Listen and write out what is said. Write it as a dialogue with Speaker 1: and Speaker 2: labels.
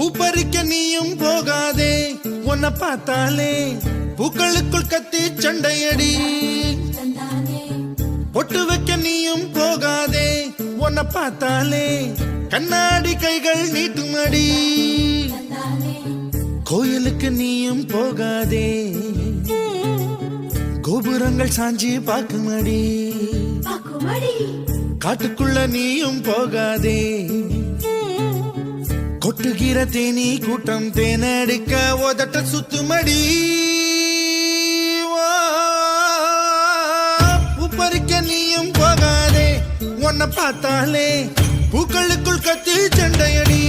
Speaker 1: பூப்பறிக்க நீயும் போகாதே, உன்னை பார்த்தாலே பூக்களுக்குள் கத்தி சண்டையடி. பொட்டு வைக்க நீயும் போகாதே, உன்னை பார்த்தாலே கண்ணாடி கைகள் நீட்டுமடி. கோயிலுக்கு நீயும் போகாதே, கோபுரங்கள் சாஞ்சி பாக்குமடி. காட்டுக்குள்ள நீயும் போகாதே, கொட்டுகிற தேனி கூட்டம் தேனடிக்க உதட்ட சுத்துமடி. பூப்பறிக்க நீயும் போகாதே, உன்னை பார்த்தாலே பூக்களுக்குள் கத்தி சண்டையடி.